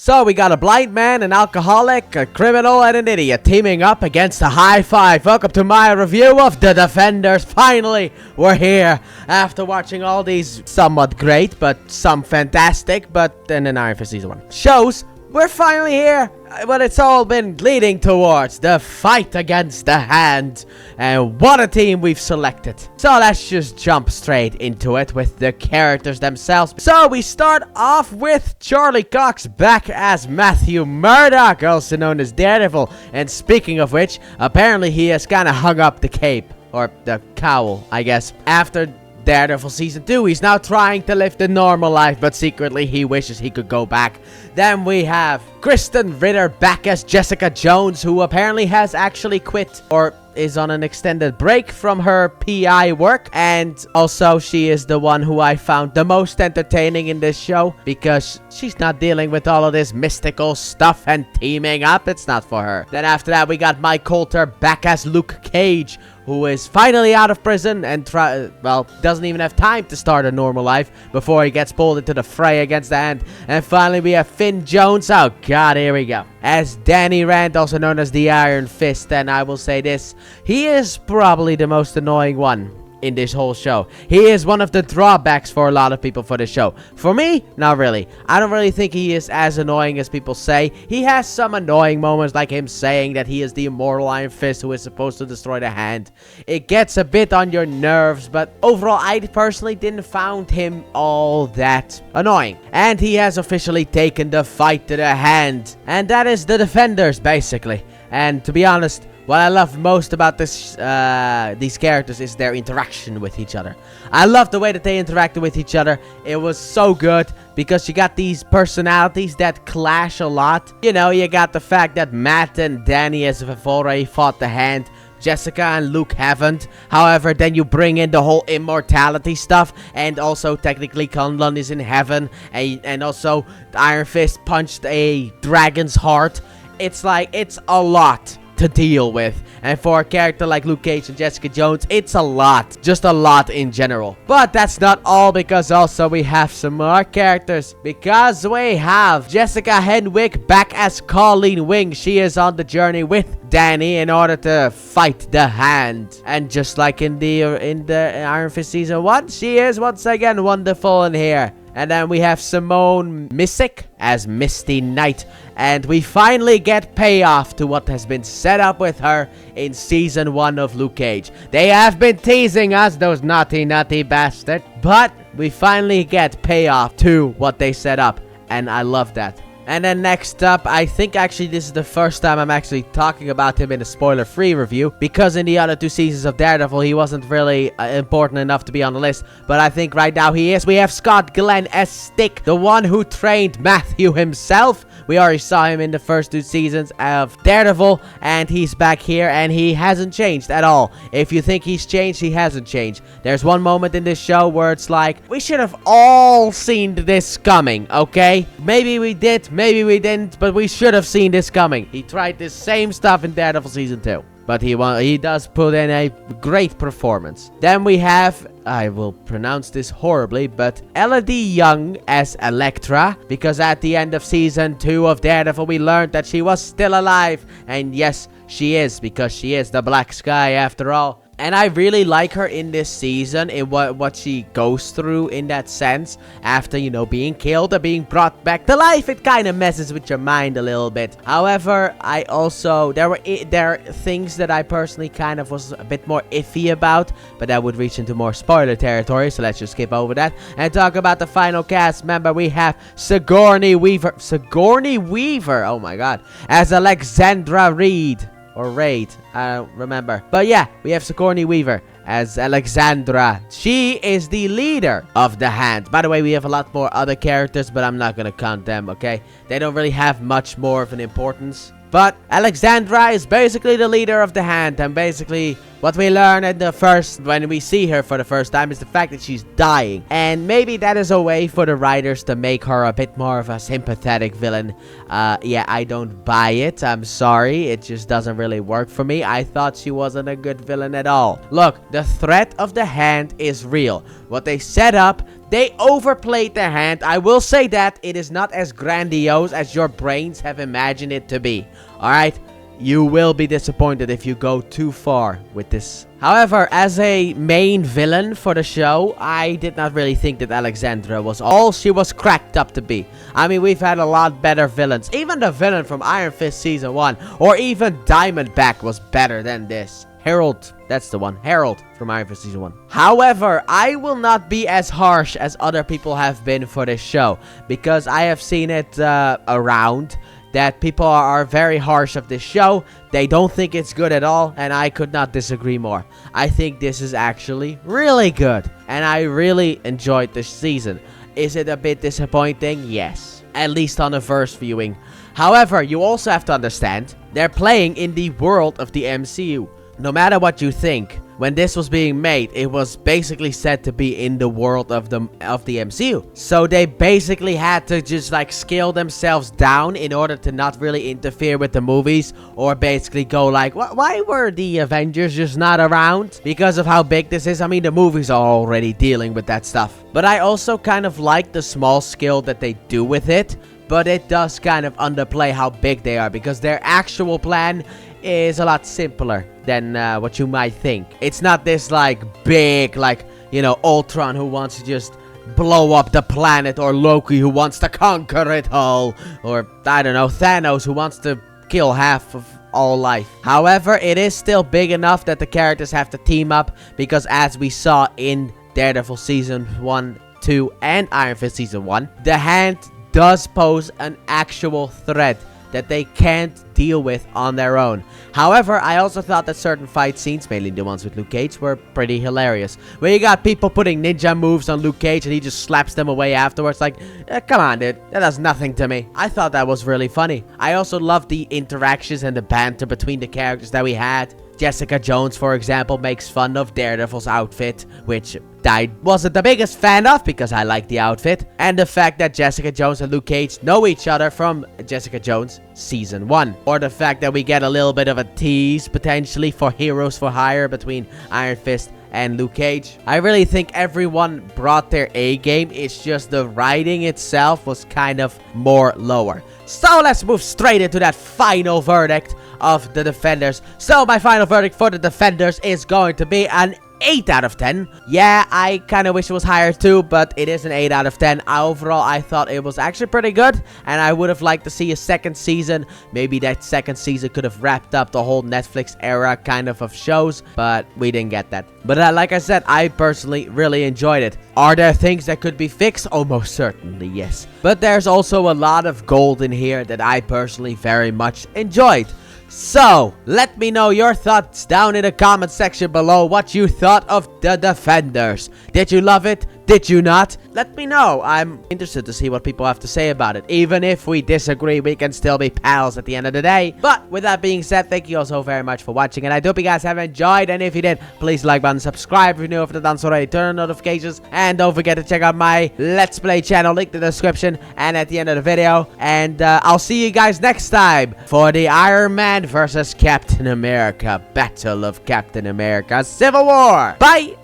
So we got a blind man, an alcoholic, a criminal, and an idiot teaming up against a high five. Welcome to my review of The Defenders. Finally, we're here after watching all these somewhat great, but some fantastic, but then an Iron Fist Season 1 shows. We're finally here, but it's all been leading towards the fight against the Hand, and what a team we've selected. So let's just jump straight into it with the characters themselves. So we start off with Charlie Cox back as Matthew Murdock, also known as Daredevil, and speaking of which, apparently he has kind of hung up the cape, or the cowl, I guess, after Daredevil Season 2. He's now trying to live the normal life, but secretly he wishes he could go back. Then we have Kristen Ritter back as Jessica Jones, who apparently has actually quit, or is on an extended break from her PI work. And also she is the one who I found the most entertaining in this show, because she's not dealing with all of this mystical stuff and teaming up. It's not for her. Then after that we got Mike Coulter back as Luke Cage, who is finally out of prison and doesn't even have time to start a normal life before he gets pulled into the fray against the Hand. And finally we have Finn Jones, oh god, here we go, as Danny Rand, also known as the Iron Fist. And I will say this, he is probably the most annoying one in this whole show. He is one of the drawbacks for a lot of people for the show. For me, not really. I don't really think he is as annoying as people say. He has some annoying moments, like him saying that he is the immortal Iron Fist who is supposed to destroy the Hand. It gets a bit on your nerves, but overall I personally didn't find him all that annoying. And he has officially taken the fight to the Hand, and that is the Defenders basically. And to be honest, what I love most about these characters is their interaction with each other. I love the way that they interacted with each other. It was so good, because you got these personalities that clash a lot. You know, you got the fact that Matt and Danny have already fought the Hand. Jessica and Luke haven't. However, then you bring in the whole immortality stuff, and also technically Kunlun is in heaven, and also Iron Fist punched a dragon's heart. It's like, it's a lot to deal with, and for a character like Luke Cage and Jessica Jones, it's a lot, just a lot in general. But that's not all, because also we have some more characters, because we have Jessica Henwick back as Colleen Wing. She is on the journey with Danny in order to fight the Hand, and just like in the Iron Fist Season 1, she is once again wonderful in here. And then we have Simone Missick as Misty Knight. And we finally get payoff to what has been set up with her in Season 1 of Luke Cage. They have been teasing us, those naughty bastards. But we finally get payoff to what they set up. And I love that. And then next up, I think actually this is the first time I'm actually talking about him in a spoiler-free review, because in the other two seasons of Daredevil, he wasn't really important enough to be on the list, but I think right now he is. We have Scott Glenn as Stick, the one who trained Matthew himself. We already saw him in the first two seasons of Daredevil, and he's back here, and he hasn't changed at all. If you think he's changed, he hasn't changed. There's one moment in this show where it's like, we should have all seen this coming, okay? Maybe we did, maybe we didn't, but we should have seen this coming. He tried this same stuff in Daredevil Season 2. But he does put in a great performance. Then we have, I will pronounce this horribly, but Elodie Young as Elektra. Because at the end of Season 2 of Daredevil, we learned that she was still alive. And yes, she is, because she is the Black Sky after all. And I really like her in this season, in what she goes through in that sense. After, you know, being killed or being brought back to life, it kind of messes with your mind a little bit. However, I also, there are things that I personally kind of was a bit more iffy about, but that would reach into more spoiler territory, so let's just skip over that and talk about the final cast member. We have Sigourney Weaver, oh my god, as Alexandra Reed. Or Raid, I don't remember. But yeah, we have Sigourney Weaver as Alexandra. She is the leader of the Hand. By the way, we have a lot more other characters, but I'm not gonna count them, okay? They don't really have much more of an importance. But Alexandra is basically the leader of the Hand, and basically what we learn in when we see her for the first time is the fact that she's dying. And maybe that is a way for the writers to make her a bit more of a sympathetic villain. Yeah, I don't buy it. I'm sorry. It just doesn't really work for me. I thought she wasn't a good villain at all. Look, the threat of the Hand is real. What they set up, They overplayed their hand. I will say that it is not as grandiose as your brains have imagined it to be. Alright? You will be disappointed if you go too far with this. However, as a main villain for the show, I did not really think that Alexandra was all she was cracked up to be. I mean, we've had a lot better villains. Even the villain from Iron Fist Season 1, or even Diamondback was better than this. Harold, that's the one. Harold from Iron Fist Season 1. However, I will not be as harsh as other people have been for this show, because I have seen it around that people are very harsh of this show. They don't think it's good at all, and I could not disagree more. I think this is actually really good, and I really enjoyed this season. Is it a bit disappointing? Yes. At least on the first viewing. However, you also have to understand, they're playing in the world of the MCU. No matter what you think, when this was being made, it was basically said to be in the world of the MCU. So they basically had to just like scale themselves down in order to not really interfere with the movies, or basically go like, why were the Avengers just not around? Because of how big this is. I mean, the movies are already dealing with that stuff. But I also kind of like the small scale that they do with it, but it does kind of underplay how big they are, because their actual plan is a lot simpler than what you might think. It's not this like big, like, you know, Ultron who wants to just blow up the planet, or Loki who wants to conquer it all, or I don't know, Thanos who wants to kill half of all life. However, it is still big enough that the characters have to team up, because as we saw in Daredevil Season 1, 2, and Iron Fist Season 1, the Hand does pose an actual threat that they can't deal with on their own. However, I also thought that certain fight scenes, mainly the ones with Luke Cage, were pretty hilarious. Where you got people putting ninja moves on Luke Cage and he just slaps them away afterwards. Like, come on, dude. That does nothing to me. I thought that was really funny. I also loved the interactions and the banter between the characters that we had. Jessica Jones, for example, makes fun of Daredevil's outfit, which I wasn't the biggest fan of because I like the outfit. And the fact that Jessica Jones and Luke Cage know each other from Jessica Jones Season 1. Or the fact that we get a little bit of a tease, potentially, for Heroes for Hire between Iron Fist and Luke Cage. I really think everyone brought their A game. It's just the writing itself was kind of more lower. So let's move straight into that final verdict of the Defenders. So my final verdict for the Defenders is going to be an 8 out of 10. Yeah, I kind of wish it was higher too, but it is an 8 out of 10. Overall, I thought it was actually pretty good, and I would have liked to see a second season. Maybe that second season could have wrapped up the whole Netflix era kind of shows, but we didn't get that. But like I said, I personally really enjoyed it. Are there things that could be fixed? Almost certainly, yes. But there's also a lot of gold in here that I personally very much enjoyed. So, let me know your thoughts down in the comment section below, what you thought of the Defenders. Did you love it? Did you not? Let me know. I'm interested to see what people have to say about it. Even if we disagree, we can still be pals at the end of the day. But with that being said, thank you all so very much for watching, and I hope you guys have enjoyed. And if you did, please like button, subscribe if you're new, if you've done so already, turn on notifications, and don't forget to check out my Let's Play channel, link in the description and at the end of the video. And I'll see you guys next time for the Iron Man versus Captain America Battle of Captain America Civil War. Bye!